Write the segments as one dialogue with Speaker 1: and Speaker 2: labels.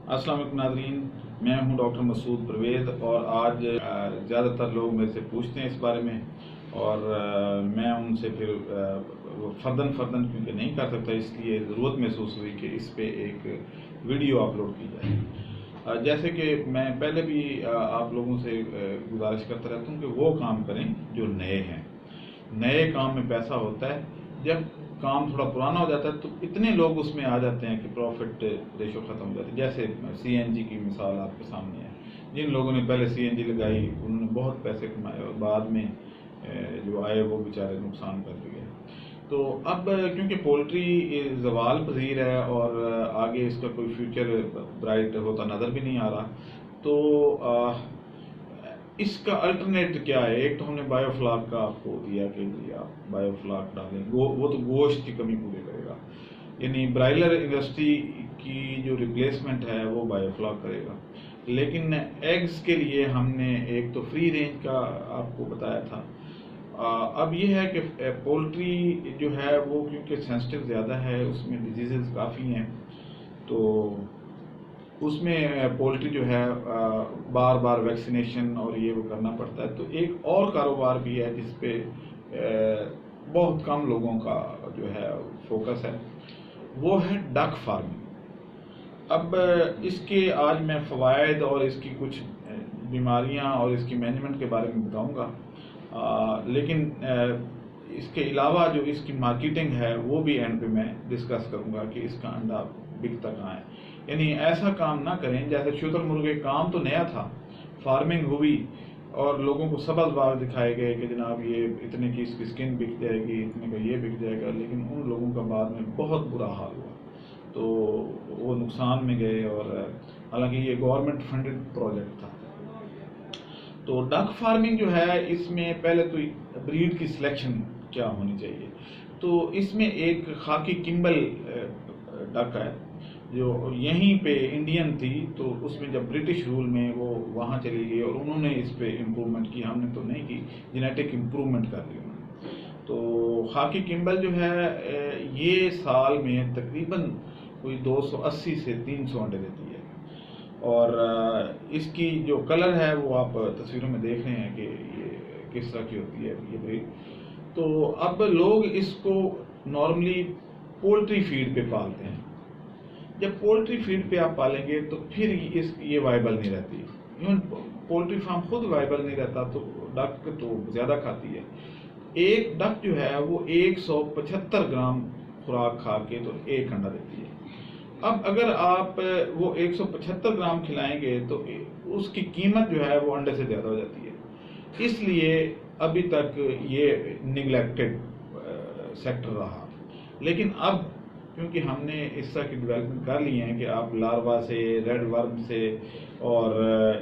Speaker 1: السلام علیکم ناظرین، میں ہوں ڈاکٹر مسعود پرویز اور آج زیادہ تر لوگ میرے سے پوچھتے ہیں اس بارے میں اور میں ان سے پھر فردن کیونکہ نہیں کر سکتا، اس لیے ضرورت محسوس ہوئی کہ اس پہ ایک ویڈیو اپلوڈ کی جائے۔ جیسے کہ میں پہلے بھی آپ لوگوں سے گزارش کرتا رہتا ہوں کہ وہ کام کریں جو نئے ہیں۔ نئے کام میں پیسہ ہوتا ہے، جب کام تھوڑا پرانا ہو جاتا ہے تو اتنے لوگ اس میں آ جاتے ہیں کہ پروفٹ ریشو ختم ہو جاتی ہے۔ جیسے سی این جی کی مثال آپ کے سامنے ہے، جن لوگوں نے پہلے سی این جی لگائی انہوں نے بہت پیسے کمائے اور بعد میں جو آئے وہ بیچارے نقصان کر کے گئے۔ تو اب کیونکہ پولٹری زوال پذیر ہے اور آگے اس کا کوئی فیوچر برائٹ ہوتا نظر بھی نہیں آ رہا، تو اس کا الٹرنیٹ کیا ہے؟ ایک تو ہم نے بایو فلاک کا آپ کو دیا کہ آپ بایو فلاک ڈالیں، وہ تو گوشت کی کمی پوری کرے گا، یعنی برائلر انڈسٹری کی جو ریپلیسمنٹ ہے وہ بایو فلاک کرے گا۔ لیکن ایگز کے لیے ہم نے ایک تو فری رینج کا آپ کو بتایا تھا۔ اب یہ ہے کہ پولٹری جو ہے وہ کیونکہ سینسٹیو زیادہ ہے، اس میں ڈیزیزز کافی ہیں، تو اس میں پولٹری جو ہے بار بار ویکسینیشن اور یہ وہ کرنا پڑتا ہے۔ تو ایک اور کاروبار بھی ہے جس پہ بہت کم لوگوں کا جو ہے فوکس ہے، وہ ہے ڈک فارمنگ۔ اب اس کے آج میں فوائد اور اس کی کچھ بیماریاں اور اس کی مینجمنٹ کے بارے میں بتاؤں گا، لیکن اس کے علاوہ جو اس کی مارکیٹنگ ہے وہ بھی اینڈ پہ میں ڈسکس کروں گا کہ اس کا انڈا بکتا کہاں ہے۔ یعنی ایسا کام نہ کریں جیسے شتر مرغے، کام تو نیا تھا، فارمنگ ہوئی اور لوگوں کو سبز باغ دکھائے گئے کہ جناب یہ اتنے کی اس کی سکن بک جائے گی، اتنے کا یہ بک جائے گا، لیکن ان لوگوں کا بعد میں بہت برا حال ہوا، تو وہ نقصان میں گئے، اور حالانکہ یہ گورنمنٹ فنڈڈ پروجیکٹ تھا۔ تو ڈک فارمنگ جو ہے اس میں پہلے تو بریڈ کی سلیکشن کیا ہونی چاہیے، تو اس میں ایک خاکی کمبل ڈک ہے جو یہیں پہ انڈین تھی، تو اس میں جب برٹش رول میں وہ وہاں چلی گئی اور انہوں نے اس پہ امپرومنٹ کی، ہم نے تو نہیں کی، جینیٹک امپرومنٹ کر لی انہوں نے۔ تو خاکی کمبل جو ہے یہ سال میں تقریباً کوئی 280 سے 300 انڈے دیتی ہے، اور اس کی جو کلر ہے وہ آپ تصویروں میں دیکھ رہے ہیں کہ یہ کس طرح کی ہوتی ہے یہ بریڈ۔ تو اب لوگ اس کو نارملی پولٹری فیڈ پہ پالتے ہیں۔ جب پولٹری فیڈ پہ آپ پالیں گے تو پھر یہ وائبل نہیں رہتی، ایون پولٹری فارم خود وائبل نہیں رہتا، تو ڈک تو زیادہ کھاتی ہے۔ ایک ڈک جو ہے وہ 175 گرام خوراک کھا کے تو ایک انڈا دیتی ہے۔ اب اگر آپ وہ 175 گرام کھلائیں گے تو اس کی قیمت جو ہے وہ انڈے سے زیادہ ہو جاتی ہے، اس لیے ابھی تک یہ نگلیکٹڈ سیکٹر رہا۔ لیکن اب کیونکہ ہم نے اس طرح کی ڈیولپمنٹ کر لی ہیں کہ آپ لاروا سے، ریڈ ورم سے اور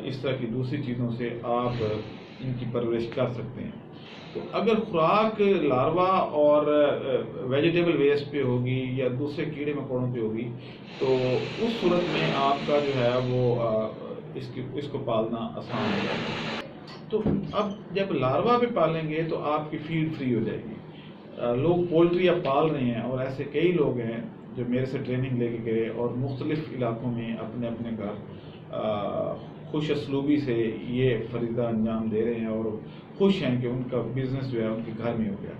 Speaker 1: اس طرح کی دوسری چیزوں سے آپ ان کی پرورش کر سکتے ہیں، تو اگر خوراک لاروا اور ویجیٹیبل ویسٹ پہ ہوگی یا دوسرے کیڑے مکوڑوں پہ ہوگی تو اس صورت میں آپ کا جو ہے وہ اس کو پالنا آسان ہو جائے گا۔ تو اب جب لاروا پہ پالیں گے تو آپ کی فیڈ فری ہو جائے گی۔ لوگ پولٹری اب پال رہے ہیں، اور ایسے کئی لوگ ہیں جو میرے سے ٹریننگ لے کے گئے اور مختلف علاقوں میں اپنے اپنے گھر خوش اسلوبی سے یہ فریضہ انجام دے رہے ہیں اور خوش ہیں کہ ان کا بزنس جو ہے ان کے گھر میں ہو گیا۔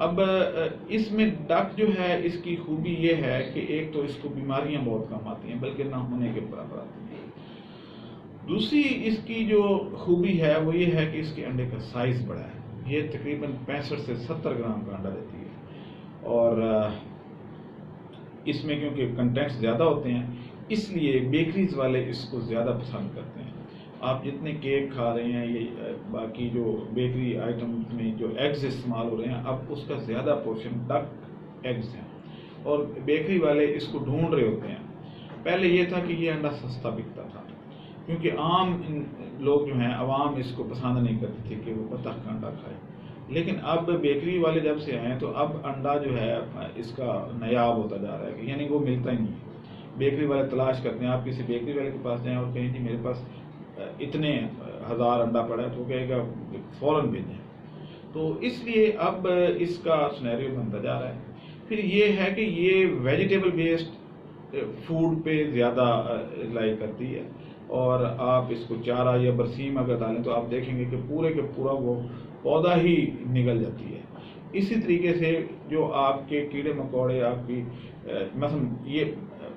Speaker 1: اب اس میں ڈک جو ہے اس کی خوبی یہ ہے کہ ایک تو اس کو بیماریاں بہت کم آتی ہیں، بلکہ نہ ہونے کے برابر آتی ہیں۔ دوسری اس کی جو خوبی ہے وہ یہ ہے کہ اس کے انڈے کا سائز بڑا ہے، یہ تقریباً 65 سے 70 گرام کا انڈا دیتی ہے، اور اس میں کیونکہ کنٹینٹس زیادہ ہوتے ہیں اس لیے بیکریز والے اس کو زیادہ پسند کرتے ہیں۔ آپ جتنے کیک کھا رہے ہیں، یہ باقی جو بیکری آئٹمز میں جو ایگز استعمال ہو رہے ہیں، اب اس کا زیادہ پورشن ڈک ایگز ہیں، اور بیکری والے اس کو ڈھونڈ رہے ہوتے ہیں۔ پہلے یہ تھا کہ یہ انڈا سستا بکتا تھا کیونکہ عام لوگ جو ہیں عوام اس کو پسند نہیں کرتے تھے کہ وہ بطخ کا انڈا کھائے، لیکن اب بیکری والے جب سے آئے ہیں تو اب انڈا جو ہے اس کا نایاب ہوتا جا رہا ہے، یعنی وہ ملتا ہی نہیں ہے۔ بیکری والے تلاش کرتے ہیں، آپ کسی بیکری والے کے پاس جائیں اور کہیں جی میرے پاس اتنے ہزار انڈا پڑا ہے، تو وہ کہے گا فوراً بھیجیں۔ تو اس لیے اب اس کا سنیریو بنتا جا رہا ہے۔ پھر یہ ہے کہ یہ ویجیٹیبل بیسڈ فوڈ پہ زیادہ ریلائی کرتی ہے، اور آپ اس کو چارہ یا برسیم اگر ڈالیں تو آپ دیکھیں گے کہ پورے کے پورا وہ پودا ہی نگل جاتی ہے۔ اسی طریقے سے جو آپ کے کیڑے مکوڑے آپ کی مثلا یہ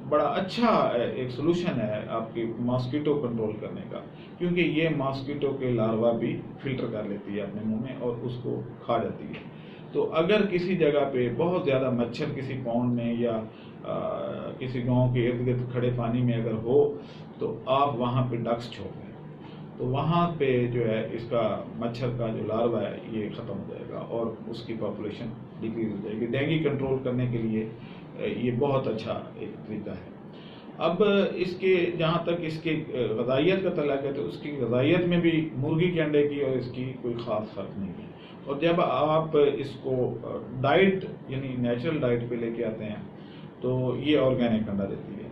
Speaker 1: بڑا اچھا ایک سلوشن ہے آپ کی ماسکیٹو کنٹرول کرنے کا، کیونکہ یہ ماسکیٹو کے لاروا بھی فلٹر کر لیتی ہے اپنے منہ میں اور اس کو کھا جاتی ہے۔ تو اگر کسی جگہ پہ بہت زیادہ مچھر کسی پونڈ میں یا کسی گاؤں کے ارد گرد کھڑے پانی میں اگر ہو تو آپ وہاں پہ ڈکس چھوڑ دیں، تو وہاں پہ جو ہے اس کا مچھر کا جو لاروا ہے یہ ختم ہو جائے گا اور اس کی پاپولیشن ڈکریز ہو جائے گی۔ ڈینگی کنٹرول کرنے کے لیے یہ بہت اچھا ایک طریقہ ہے۔ اب اس کے جہاں تک اس کے غذائیت کا تعلق ہے تو اس کی غذائیت میں بھی مرغی کے انڈے کی اور اس کی کوئی خاص فرق نہیں ہے۔ اور جب آپ اس کو ڈائٹ یعنی نیچرل ڈائٹ پہ لے کے آتے ہیں تو یہ آرگینک انڈا دیتی ہے۔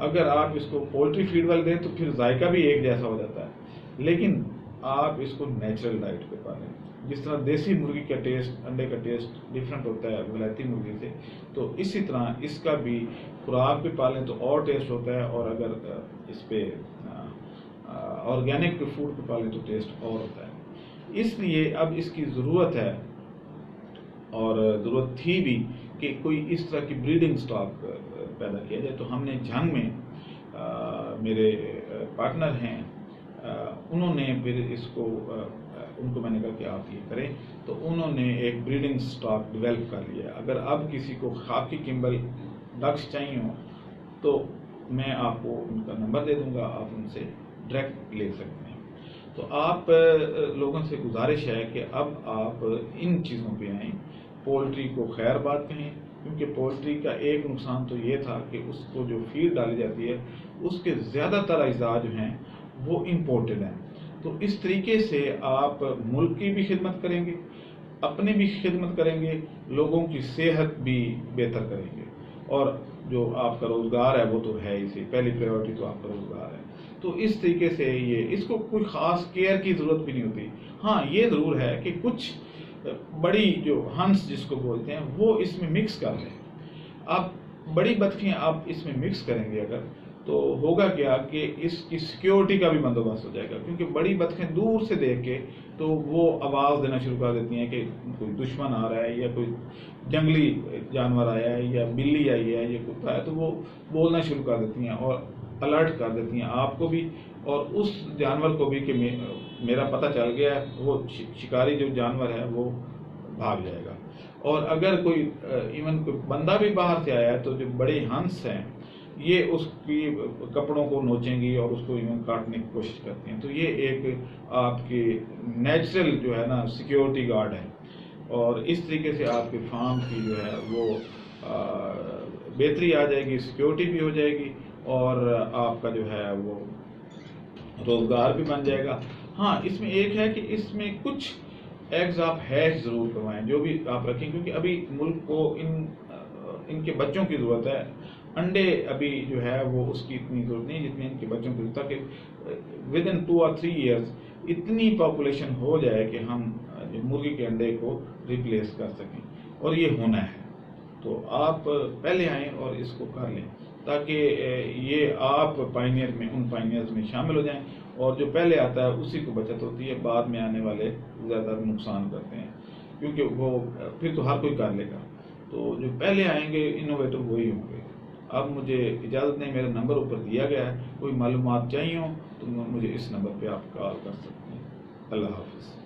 Speaker 1: اگر آپ اس کو پولٹری فیڈ والے دیں تو پھر ذائقہ بھی ایک جیسا ہو جاتا ہے، لیکن آپ اس کو نیچرل ڈائٹ پہ پالیں۔ جس طرح دیسی مرغی کا ٹیسٹ، انڈے کا ٹیسٹ ڈفرینٹ ہوتا ہے ولایتی مرغی سے، تو اسی طرح اس کا بھی خوراک پہ پالیں تو اور ٹیسٹ ہوتا ہے، اور اگر اس پہ آرگینک فوڈ پہ پالیں تو ٹیسٹ اور ہوتا ہے۔ اس لیے اب اس کی ضرورت ہے، اور ضرورت تھی بھی، کہ کوئی اس طرح کی بریڈنگ سٹاک پیدا کیا جائے۔ تو ہم نے جھنگ میں میرے پارٹنر ہیں، انہوں نے پھر اس کو ان کو میں نے کہا کہ آپ یہ کریں، تو انہوں نے ایک بریڈنگ سٹاک ڈیولپ کر لیا ہے۔ اگر اب کسی کو خاکی کمبل ڈکس چاہیے ہوں تو میں آپ کو ان کا نمبر دے دوں گا، آپ ان سے ڈائریکٹ لے سکتے ہیں۔ تو آپ لوگوں سے گزارش ہے کہ اب آپ ان چیزوں پہ آئیں، پولٹری کو خیر بات کہیں، کیونکہ پولٹری کا ایک نقصان تو یہ تھا کہ اس کو جو فیڈ ڈالی جاتی ہے اس کے زیادہ تر اجزاء جو ہیں وہ امپورٹڈ ہیں۔ تو اس طریقے سے آپ ملک کی بھی خدمت کریں گے، اپنی بھی خدمت کریں گے، لوگوں کی صحت بھی بہتر کریں گے، اور جو آپ کا روزگار ہے وہ تو ہے ہی سے، پہلی پریورٹی تو آپ کا روزگار ہے۔ تو اس طریقے سے یہ اس کو کوئی خاص کیئر کی ضرورت بھی نہیں ہوتی۔ ہاں یہ ضرور ہے کہ کچھ بڑی جو ہنس جس کو بولتے ہیں وہ اس میں مکس کر لیں۔ آپ بڑی بطخیں آپ اس میں مکس کریں گے اگر، تو ہوگا کیا کہ اس کی سیکیورٹی کا بھی بندوبست ہو جائے گا، کیونکہ بڑی بطخیں دور سے دیکھ کے تو وہ آواز دینا شروع کر دیتی ہیں کہ کوئی دشمن آ رہا ہے یا کوئی جنگلی جانور آیا ہے یا بلی آئی ہے یا کتا ہے، تو وہ بولنا شروع کر دیتی ہیں اور الرٹ کر دیتی ہیں آپ کو بھی اور اس جانور کو بھی کہ میرا پتہ چل گیا ہے، وہ شکاری جو جانور ہے وہ بھاگ جائے گا۔ اور اگر کوئی ایون کوئی بندہ بھی باہر سے آیا ہے تو جو بڑے ہنس ہیں یہ اس کی کپڑوں کو نوچیں گی اور اس کو ایون کاٹنے کی کوشش کرتی ہیں۔ تو یہ ایک آپ کی نیچرل جو ہے نا سیکیورٹی گارڈ ہے، اور اس طریقے سے آپ کے فارم کی جو ہے وہ بہتری آ جائے گی، سیکیورٹی بھی ہو جائے گی، اور آپ کا جو ہے وہ روزگار بھی بن جائے گا۔ ہاں اس میں ایک ہے کہ اس میں کچھ ایگز آپ ہیچ ضرور کروائیں، جو بھی آپ رکھیں، کیونکہ ابھی ملک کو ان کے بچوں کی ضرورت ہے۔ انڈے ابھی جو ہے وہ اس کی اتنی ضرورت نہیں جتنی ان کے بچوں کی ضرورت ہے، کہ ود ان 2 or 3 years اتنی پاپولیشن ہو جائے کہ ہم مرغی کے انڈے کو ریپلیس کر سکیں، اور یہ ہونا ہے۔ تو آپ پہلے آئیں اور اس کو کر لیں تاکہ یہ آپ پائنیئر میں ان پائنیئرز میں شامل ہو جائیں، اور جو پہلے آتا ہے اسی کو بچت ہوتی ہے، بعد میں آنے والے زیادہ نقصان کرتے ہیں، کیونکہ وہ پھر تو ہر کوئی کر لے گا۔ تو جو پہلے آئیں گے انوویٹر وہی ہوں گے۔ اب مجھے اجازت نہیں، میرا نمبر اوپر دیا گیا ہے، کوئی معلومات چاہیے ہوں تو مجھے اس نمبر پہ آپ کال کر سکتے ہیں۔ اللہ حافظ۔